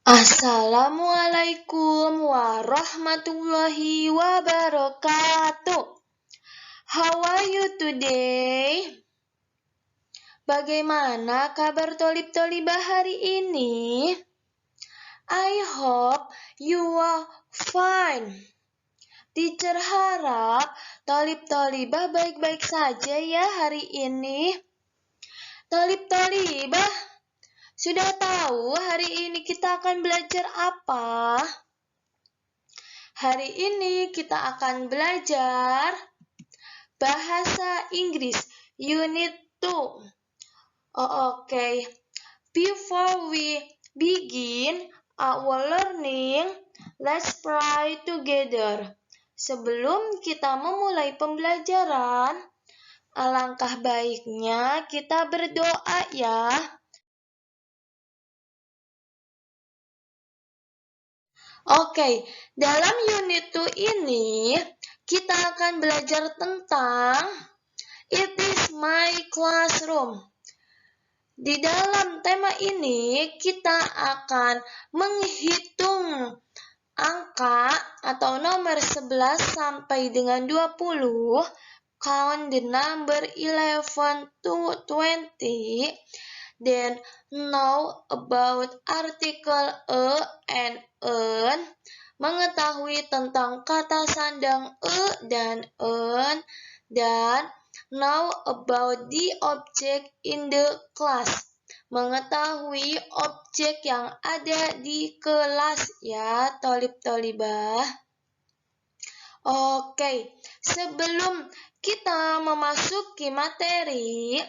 Assalamualaikum warahmatullahi wabarakatuh. How are you today? Bagaimana kabar tolib-tolibah hari ini? I hope you are fine. Teacher harap tolib-tolibah baik-baik saja ya hari ini. Tolib-tolibah, sudah tahu hari ini kita akan belajar apa? Hari ini kita akan belajar bahasa Inggris Unit 2. Okay. Before we begin our learning, let's pray together. Sebelum kita memulai pembelajaran, alangkah baiknya kita berdoa ya. Oke, dalam unit 2 ini kita akan belajar tentang It is my classroom. Di dalam tema ini kita akan menghitung angka atau nomor 11 sampai dengan 20, count the number 11 to 20, then know about article a and an, mengetahui tentang kata sandang e dan en, dan know about the object in the class, mengetahui objek yang ada di kelas ya tolib-tolibah. Oke, sebelum kita memasuki materi,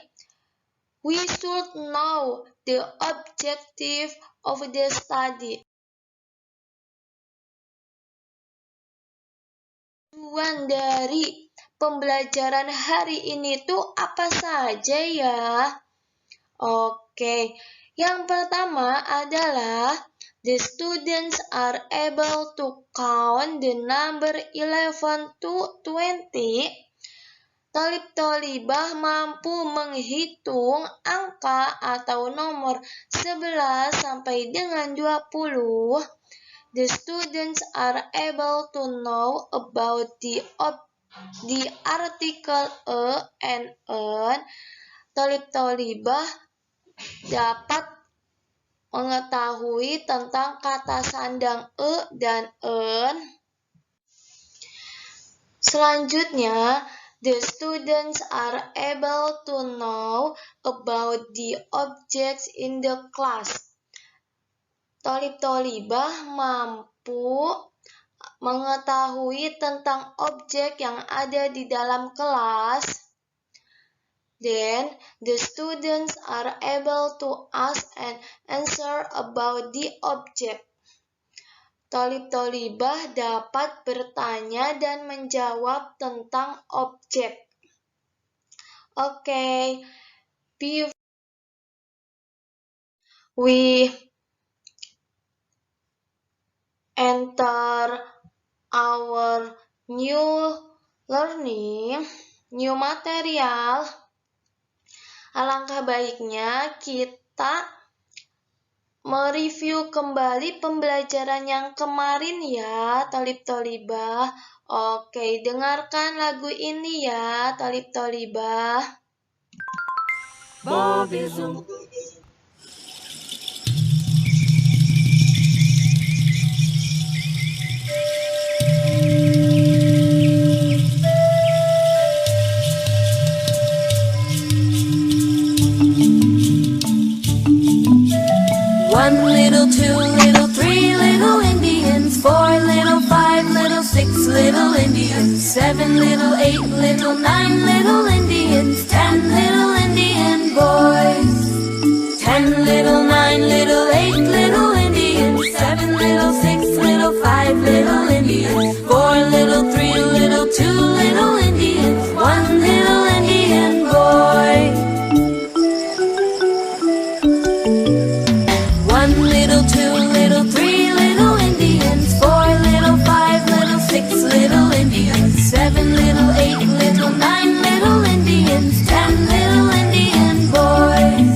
we should know the objective of the study. Tujuan dari pembelajaran hari ini tuh apa saja ya? Oke, yang pertama adalah the students are able to count the number 11 to 20. Tolib-tolibah mampu menghitung angka atau nomor 11 sampai dengan 20. The students are able to know about the article a and an. Tolib-tolibah dapat mengetahui tentang kata sandang e dan en. Selanjutnya, the students are able to know about the objects in the class. Tolib-tolibah mampu mengetahui tentang objek yang ada di dalam kelas. Then, the students are able to ask and answer about the object. Tolib-tolibah dapat bertanya dan menjawab tentang objek. Okay, we enter our new learning, new material. Alangkah baiknya kita mereview kembali pembelajaran yang kemarin ya, tolib-tolibah. Oke, dengarkan lagu ini ya, tolib-tolibah. Bobism. One little, two little, three little Indians, 4 little, 5 little, 6 little Indians, 7 little, 8 little, 9 little Indians, 10 little Indian boys, 10 little, 9 little, 8 little Indians, 7 little, 6 little, 5 little Indians, 4 little, 3 little, 2 little Indians, 1 little Indian boy. Two little, 3 little Indians, 4 little, 5 little, 6 little Indians, 7 little, 8 little, 9 little Indians, 10 little Indian boys,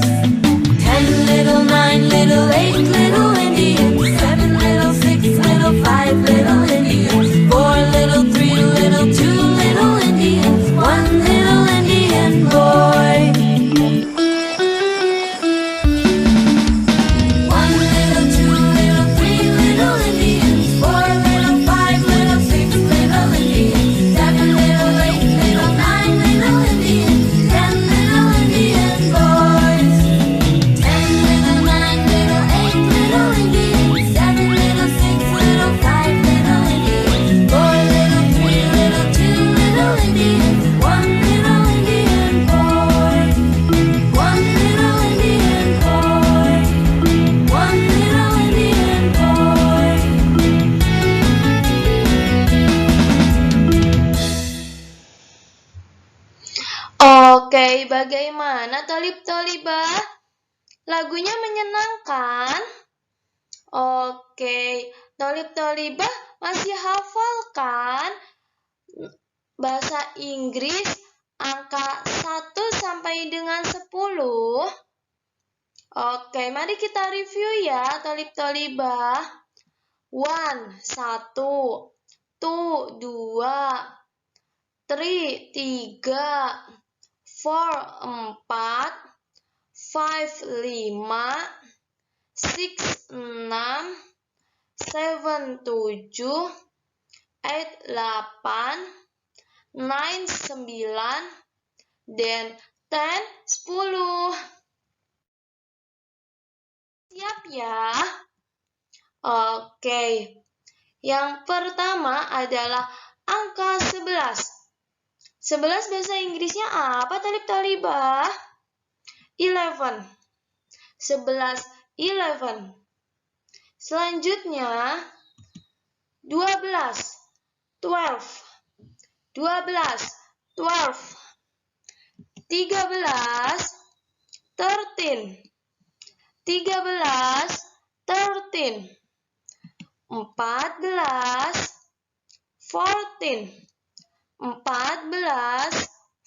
10 little, 9 bagaimana Thalib-Thalibah? Lagunya menyenangkan? Oke, Thalib-Thalibah masih hafal kan bahasa Inggris angka 1 sampai dengan 10? Oke, mari kita review ya Thalib-Thalibah. 1, 1. 2, 2. 3, 3. 4, 4. 5, 5. 6, 6. 7, 7. 8, 8. 9, 9. Dan 10, 10. Siap ya? Oke. Yang pertama adalah angka 11. 11 bahasa Inggrisnya apa Thalib-Thalibah? 11. 11, 11. Selanjutnya 12. 12. 12, 12. 13. 13. 13, 13. 14, 14. 14,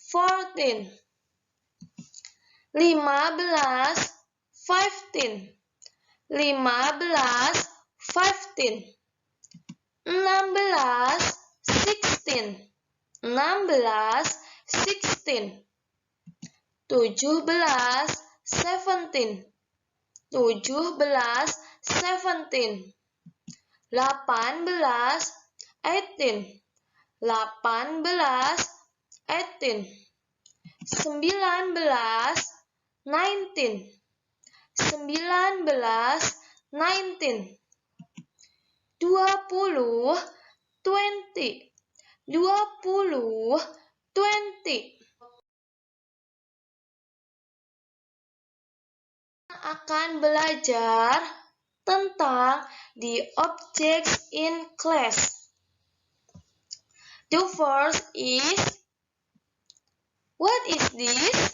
14. 15, 15. 15, 15. 16, 16. 16, 16. 17, 17. 17, 17. 18, 18. 18, 18. 19, 19. 19, 19. 20, 20. 20, 20. Akan belajar tentang the objects in class. The first is, what is this?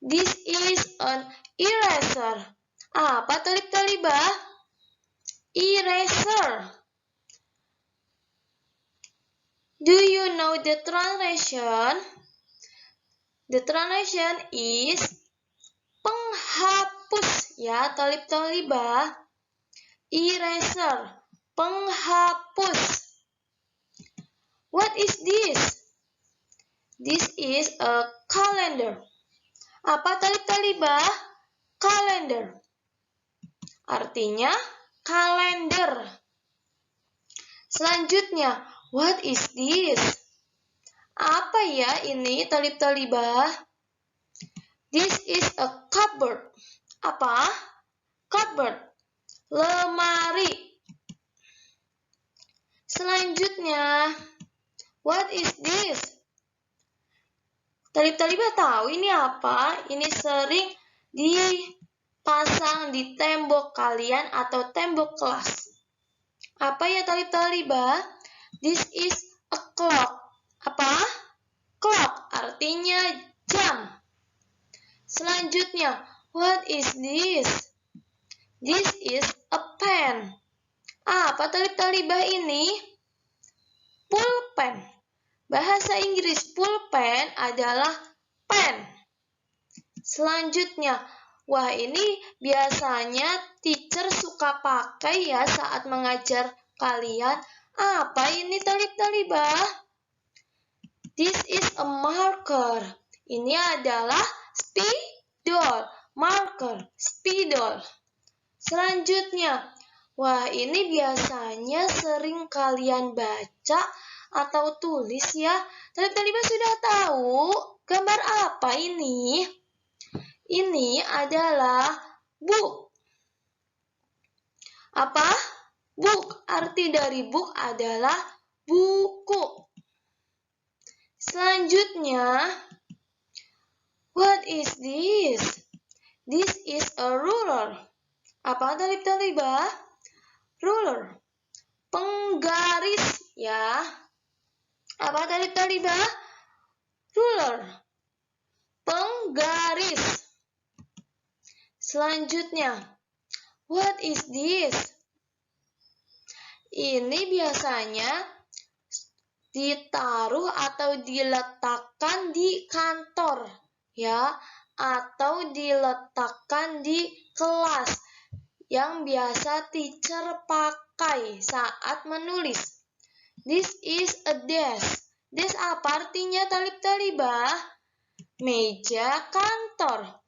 This is an eraser. Apa Thalib-Thalibah? Eraser. Do you know the translation? The translation is penghapus ya Thalib-Thalibah. Eraser, penghapus. What is this? This is a calendar. Apa Thalib-Thalibah? Calendar. Artinya kalender. Selanjutnya, what is this? Apa ya ini Thalib-Thalibah? This is a cupboard. Apa? Cupboard. Lemari. Selanjutnya, what is this? Thalib-Thalibah tahu ini apa? Ini sering dipasang di tembok kalian atau tembok kelas. Apa ya Thalib-Thalibah? This is a clock. Apa? Clock artinya jam. Selanjutnya, what is this? This is a pen. Apa Thalib-Thalibah ini? Pulpen. Bahasa Inggris pulpen adalah pen. Selanjutnya, wah ini biasanya teacher suka pakai ya saat mengajar kalian. Apa ini Thalib-Thalibah? This is a marker. Ini adalah spidol. Marker, spidol. Selanjutnya, wah ini biasanya sering kalian baca atau tulis ya. Thalib-Thalibah sudah tahu gambar apa ini? Ini adalah book. Apa? Book. Arti dari book adalah buku. Selanjutnya, what is this? This is a ruler. Apa Thalib-Thalibah? Ruler. Penggaris ya. Apa Thalib-Thalibah? Ruler. penggaris. Selanjutnya, what is this? Ini biasanya ditaruh atau diletakkan di kantor, ya, atau diletakkan di kelas yang biasa teacher pakai saat menulis. This is a desk. Desk apa artinya, talib-talibah? Meja kantor.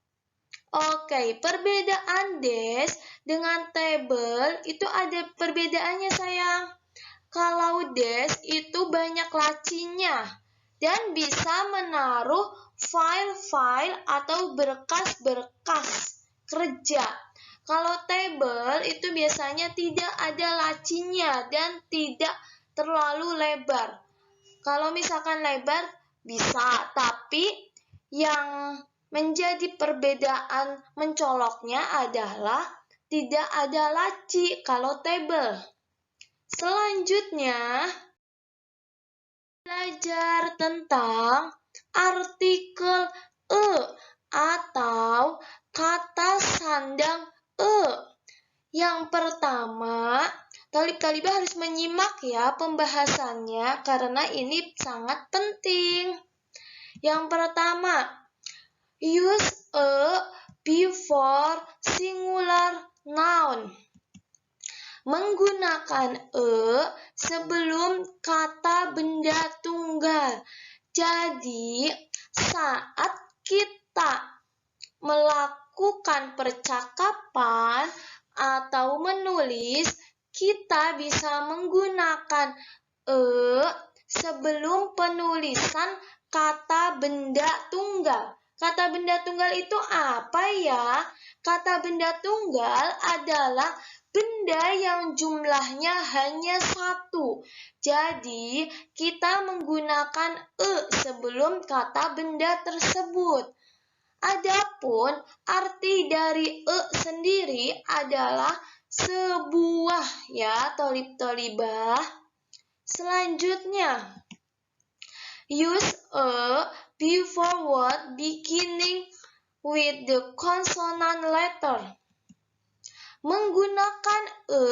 Oke, perbedaan desk dengan table itu ada perbedaannya, sayang. Kalau desk itu banyak lacinya dan bisa menaruh file-file atau berkas-berkas kerja. Kalau table itu biasanya tidak ada lacinya dan tidak terlalu lebar. Kalau misalkan lebar bisa, tapi yang menjadi perbedaan mencoloknya adalah tidak ada laci kalau table. Selanjutnya, belajar tentang artikel e atau kata sandang e. Yang pertama, talib-talibah harus menyimak ya pembahasannya karena ini sangat penting. Yang pertama, use a before singular noun. Menggunakan e sebelum kata benda tunggal. Jadi, saat kita melakukan percakapan atau menulis, kita bisa menggunakan e sebelum penulisan kata benda tunggal. Kata benda tunggal itu apa ya? Kata benda tunggal adalah benda yang jumlahnya hanya satu. Jadi, kita menggunakan e sebelum kata benda tersebut. Adapun arti dari e sendiri adalah sebuah, ya, tolib-tolibah. Selanjutnya, use a before word beginning with the consonant letter. Menggunakan e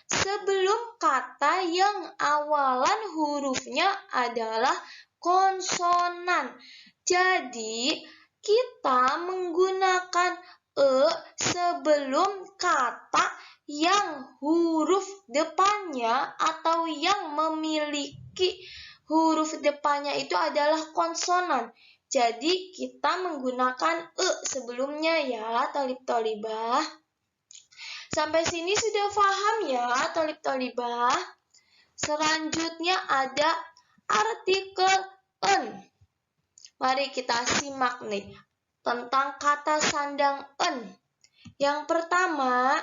sebelum kata yang awalan hurufnya adalah konsonan. Jadi, kita menggunakan e sebelum kata yang huruf depannya atau yang memiliki huruf depannya itu adalah konsonan. Jadi, kita menggunakan e sebelumnya ya, talib-talibah. Sampai sini sudah paham ya, talib-talibah? Selanjutnya ada artikel en. Mari kita simak nih tentang kata sandang en. Yang pertama,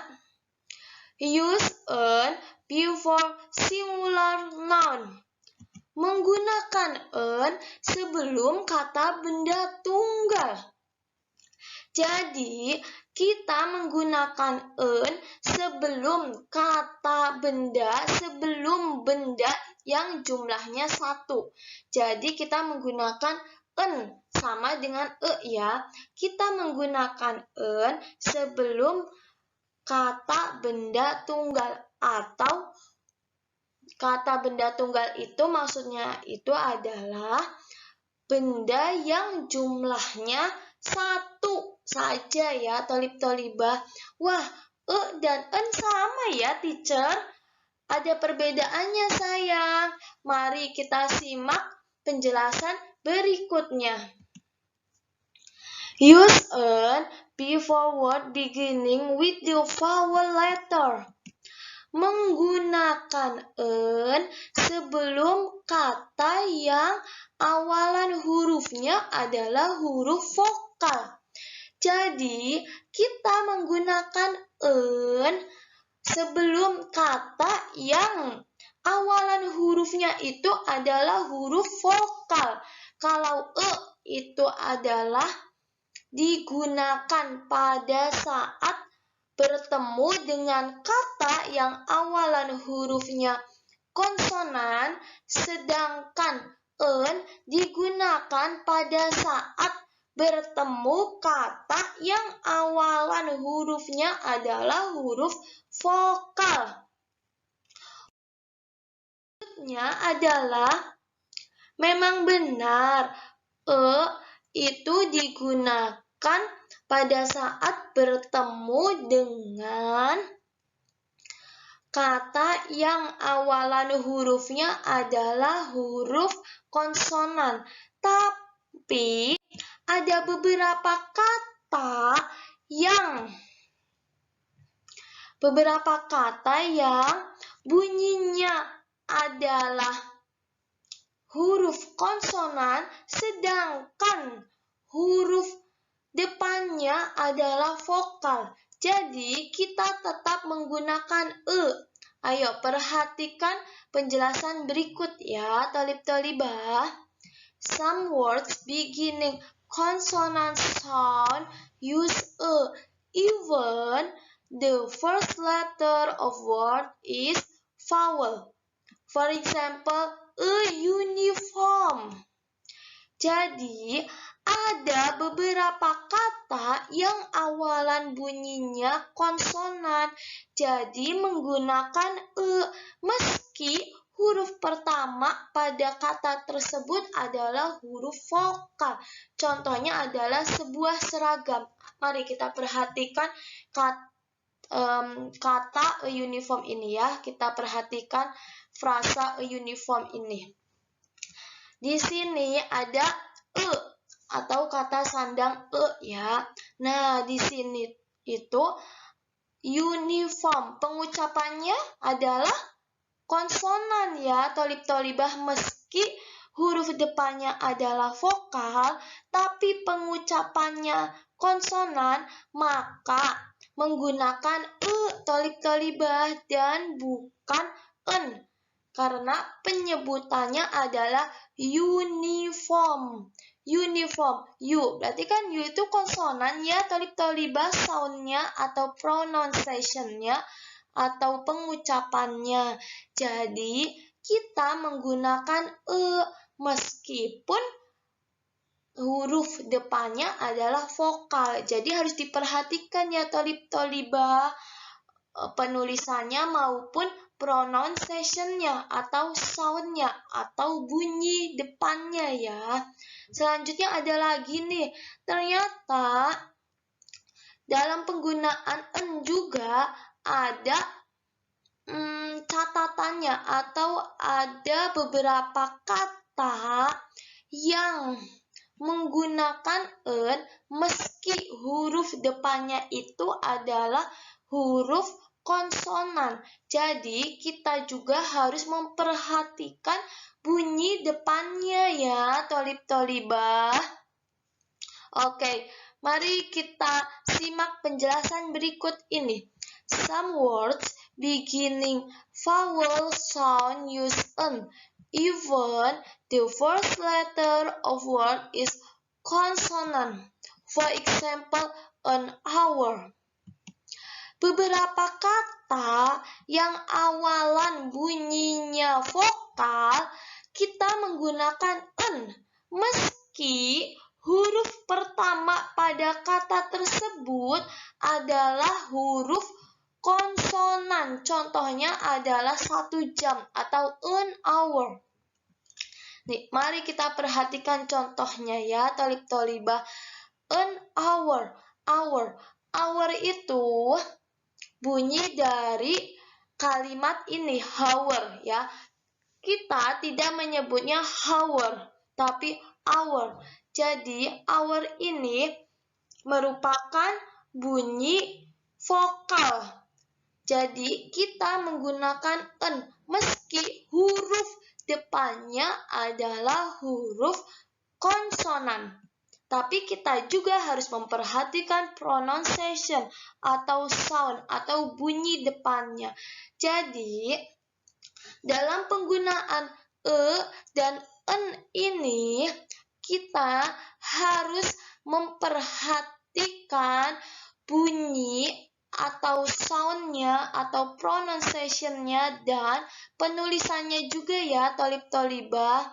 use en before singular noun. Menggunakan en sebelum kata benda tunggal. Jadi, kita menggunakan en sebelum kata benda, sebelum benda yang jumlahnya satu. Jadi, kita menggunakan en sama dengan e ya. Kita menggunakan en sebelum kata benda tunggal atau kata benda tunggal itu maksudnya itu adalah benda yang jumlahnya satu saja ya, tolib-tolibah. Wah, e dan en sama ya, teacher. Ada perbedaannya, sayang. Mari kita simak penjelasan berikutnya. Use en before word beginning with the vowel letter. Menggunakan en sebelum kata yang awalan hurufnya adalah huruf vokal. Jadi, kita menggunakan en sebelum kata yang awalan hurufnya itu adalah huruf vokal. Kalau e itu adalah digunakan pada saat bertemu dengan kata yang awalan hurufnya konsonan, sedangkan en digunakan pada saat bertemu kata yang awalan hurufnya adalah huruf vokal. Maksudnya adalah memang benar itu digunakan pada saat bertemu dengan kata yang awalan hurufnya adalah huruf konsonan. Tapi ada beberapa kata yang bunyinya adalah huruf konsonan sedangkan huruf depannya adalah vokal. Jadi kita tetap menggunakan Ayo perhatikan penjelasan berikut ya, tolib-tolibah. Some words beginning consonant sound use even the first letter of word is vowel. For example, a uniform. Jadi, ada beberapa kata yang awalan bunyinya konsonan, jadi menggunakan meski huruf pertama pada kata tersebut adalah huruf vokal. Contohnya adalah sebuah seragam. Mari kita perhatikan kata a uniform ini ya. Kita perhatikan frasa a uniform ini. Di sini ada atau kata sandang ya. Nah, di sini itu uniform. Pengucapannya adalah konsonan ya, tolib-tolibah, meski huruf depannya adalah vokal, tapi pengucapannya konsonan, maka menggunakan tolib-tolibah dan bukan en. Karena penyebutannya adalah uniform. Uniform. U. Berarti kan U itu konsonan ya, tolib-tolibah, soundnya atau pronunciation-nya atau pengucapannya. Jadi, kita menggunakan meskipun huruf depannya adalah vokal. Jadi, harus diperhatikan ya, tolib-tolibah, penulisannya maupun pronunciation-nya atau sound-nya atau bunyi depannya ya. Selanjutnya ada lagi nih, ternyata dalam penggunaan en juga ada catatannya atau ada beberapa kata yang menggunakan en meski huruf depannya itu adalah huruf konsonan. Jadi, kita juga harus memperhatikan bunyi depannya ya, tolib-tolibah. Oke, mari kita simak penjelasan berikut ini. Some words beginning vowel sound use en, even the first letter of word is consonant. For example, an hour. Beberapa kata yang awalan bunyinya vokal, kita menggunakan en, meski huruf pertama pada kata tersebut adalah huruf konsonan. Contohnya adalah 1 jam atau an hour. Nih, mari kita perhatikan contohnya ya, tolib-tolibah. An hour. Hour itu bunyi dari kalimat ini, hour ya. Kita tidak menyebutnya hour, tapi hour. Jadi, hour ini merupakan bunyi vokal. Jadi, kita menggunakan en, meski huruf depannya adalah huruf konsonan. Tapi kita juga harus memperhatikan pronunciation atau sound atau bunyi depannya. Jadi, dalam penggunaan dan en ini, kita harus memperhatikan bunyi atau sound-nya atau pronunciation-nya dan penulisannya juga ya, tolib-tolibah.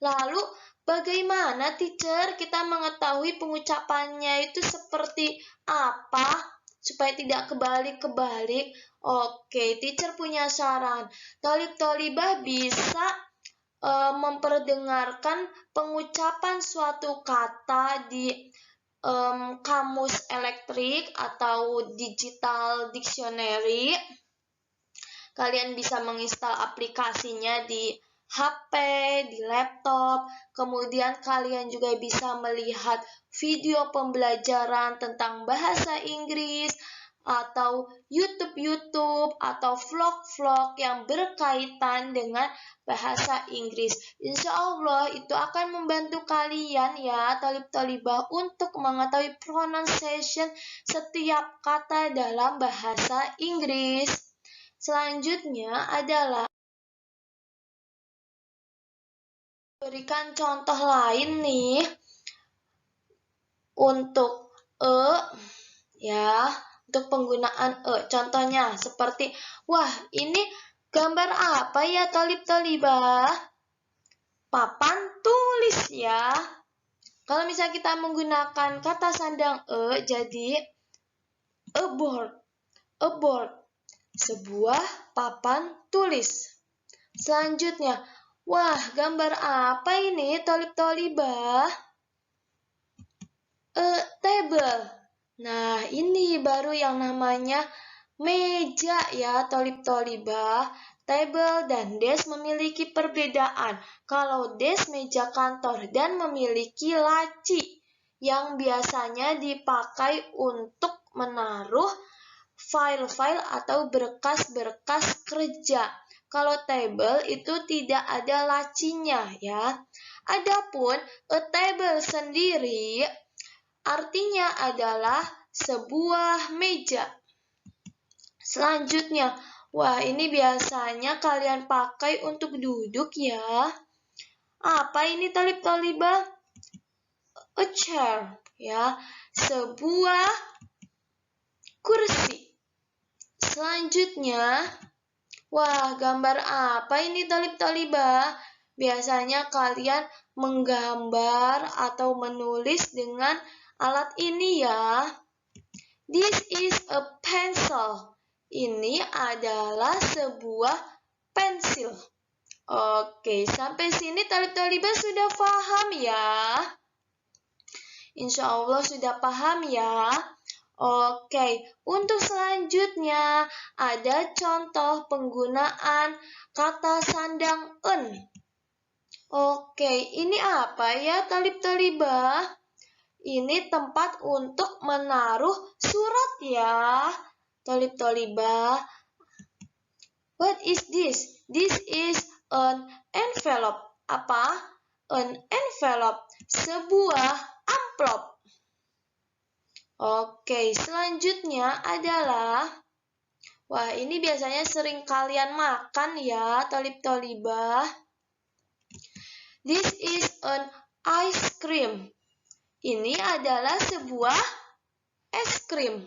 Lalu, Bagaimana, teacher, kita mengetahui pengucapannya itu seperti apa supaya tidak kebalik-kebalik? Oke, teacher punya saran. Tolib-tolibah bisa memperdengarkan pengucapan suatu kata di kamus elektrik atau digital dictionary. Kalian bisa menginstal aplikasinya di HP, di laptop, kemudian kalian juga bisa melihat video pembelajaran tentang bahasa Inggris, atau YouTube atau vlog-vlog yang berkaitan dengan bahasa Inggris. Insya Allah itu akan membantu kalian ya, tolib-tolibah, untuk mengetahui pronunciation setiap kata dalam bahasa Inggris. Selanjutnya adalah berikan contoh lain nih untuk ya, untuk penggunaan contohnya seperti, wah, ini gambar apa ya, tolib-tolibah? Papan tulis ya. Kalau misalnya kita menggunakan kata sandang jadi a board, sebuah papan tulis. Selanjutnya, wah, gambar apa ini, tolib-tolibah? Table. Nah, ini baru yang namanya meja ya, tolib-tolibah. Table dan desk memiliki perbedaan. Kalau desk meja kantor dan memiliki laci yang biasanya dipakai untuk menaruh file-file atau berkas-berkas kerja. Kalau table itu tidak ada lacinya ya. Adapun a table sendiri artinya adalah sebuah meja. Selanjutnya, wah, ini biasanya kalian pakai untuk duduk ya. Apa ini, tolib-tolibah? A chair ya, sebuah kursi. Selanjutnya, wah, gambar apa ini, tolib-tolibah? Biasanya kalian menggambar atau menulis dengan alat ini ya. This is a pencil. Ini adalah sebuah pensil. Oke, sampai sini tolib-tolibah sudah paham ya? Insya Allah sudah paham ya? Oke, untuk selanjutnya ada contoh penggunaan kata sandang en. Oke, ini apa ya, tolib-tolibah? Ini tempat untuk menaruh surat ya, tolib-tolibah. What is this? This is an envelope. Apa? An envelope. Sebuah amplop. Oke, selanjutnya adalah, wah, ini biasanya sering kalian makan ya, tolib-tolibah. This is an ice cream. Ini adalah sebuah es krim.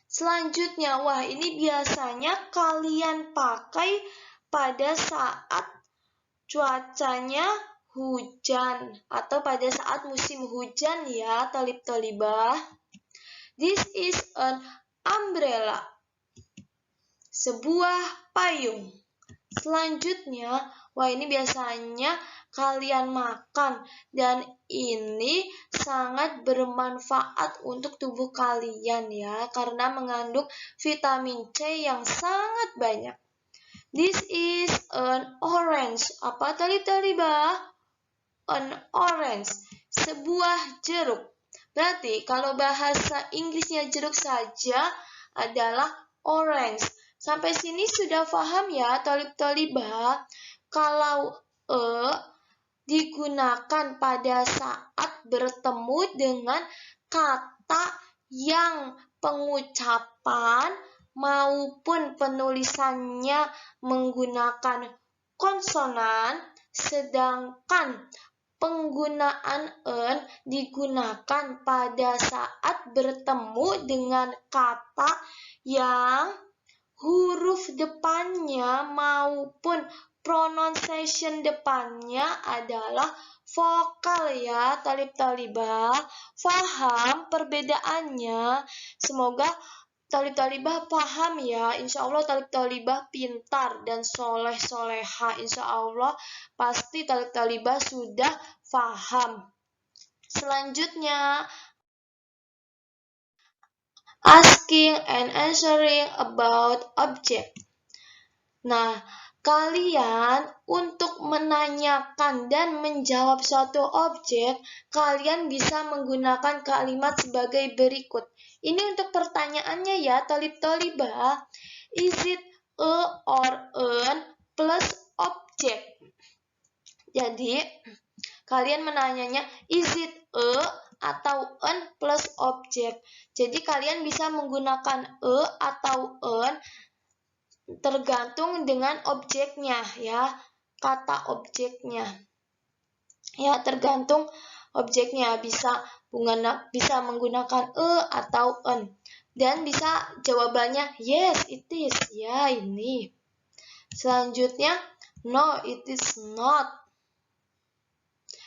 Selanjutnya, wah, ini biasanya kalian pakai pada saat cuacanya hujan atau pada saat musim hujan ya, tolib-tolibah. This is an umbrella. Sebuah payung. Selanjutnya, wah, ini biasanya kalian makan dan ini sangat bermanfaat untuk tubuh kalian ya, karena mengandung vitamin C yang sangat banyak. This is an orange. Apa, tolib-tolibah? An orange. Sebuah jeruk. Berarti kalau bahasa Inggrisnya jeruk saja adalah orange. Sampai sini sudah paham ya, tolib-tolibah? Kalau digunakan pada saat bertemu dengan kata yang pengucapan maupun penulisannya menggunakan konsonan, sedangkan penggunaan en digunakan pada saat bertemu dengan kata yang huruf depannya maupun pronunciation depannya adalah vokal ya, talib-talibah. Faham perbedaannya? Semoga talib-talibah paham ya. Insya Allah talib-talibah pintar dan soleh-soleha. Insya Allah pasti talib-talibah sudah paham. Selanjutnya, asking and answering about object. Nah, kalian untuk menanyakan dan menjawab suatu objek, kalian bisa menggunakan kalimat sebagai berikut. Ini untuk pertanyaannya ya, talib-talibah. Is it a or an plus object? Jadi, kalian menanyanya is it a atau an plus object. Jadi, kalian bisa menggunakan a atau an tergantung dengan objeknya ya, kata objeknya. Ya, tergantung objeknya, bisa menggunakan a atau an. Dan bisa jawabannya yes, it is. Ya, ini. Selanjutnya, no, it is not.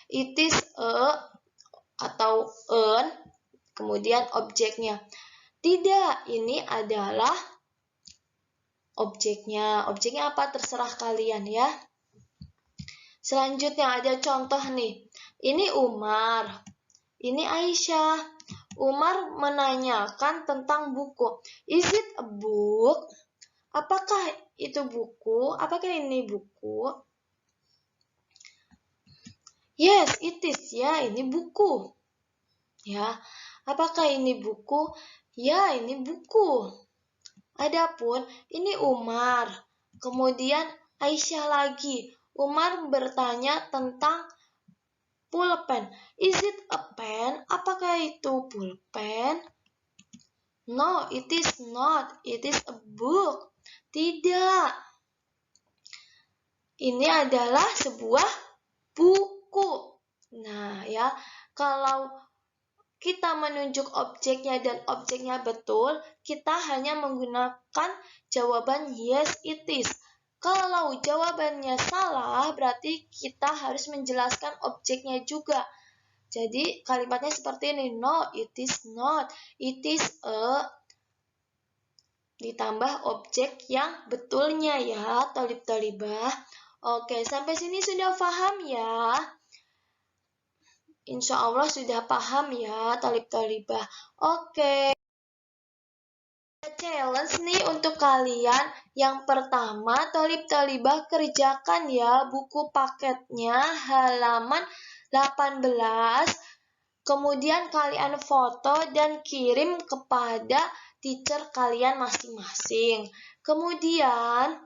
It is a atau an, kemudian objeknya. Tidak, ini adalah objeknya. Objeknya apa? Terserah kalian ya. Selanjutnya ada contoh nih. Ini Umar. Ini Aisyah. Umar menanyakan tentang buku. Is it a book? Apakah itu buku? Apakah ini buku? Yes, it is. Ya, ini buku. Ya. Apakah ini buku? Ya, ini buku. Adapun ini Umar. Kemudian Aisyah lagi. Umar bertanya tentang pulpen. Is it a pen? Apakah itu pulpen? No, it is not. It is a book. Tidak. Ini adalah sebuah buku. Nah, ya, kalau kita menunjuk objeknya dan objeknya betul, kita hanya menggunakan jawaban yes, it is. Kalau jawabannya salah, berarti kita harus menjelaskan objeknya juga. Jadi kalimatnya seperti ini, no, it is not. It is a, ditambah objek yang betulnya ya, talib-talibah. Oke, sampai sini sudah paham ya? Insya Allah sudah paham ya, talib-talibah. Oke. Challenge nih untuk kalian. Yang pertama, talib-talibah kerjakan ya buku paketnya halaman 18. Kemudian kalian foto dan kirim kepada teacher kalian masing-masing. Kemudian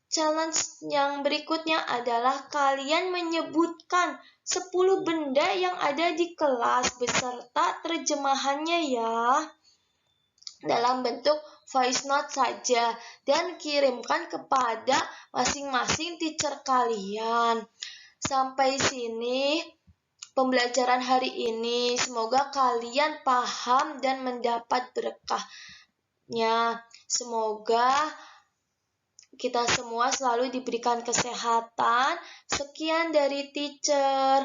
challenge yang berikutnya adalah kalian menyebutkan 10 benda yang ada di kelas beserta terjemahannya ya, dalam bentuk voice note saja, dan kirimkan kepada masing-masing teacher kalian. Sampai sini pembelajaran hari ini. Semoga kalian paham dan mendapat berkahnya. Semoga kita semua selalu diberikan kesehatan. Sekian dari teacher.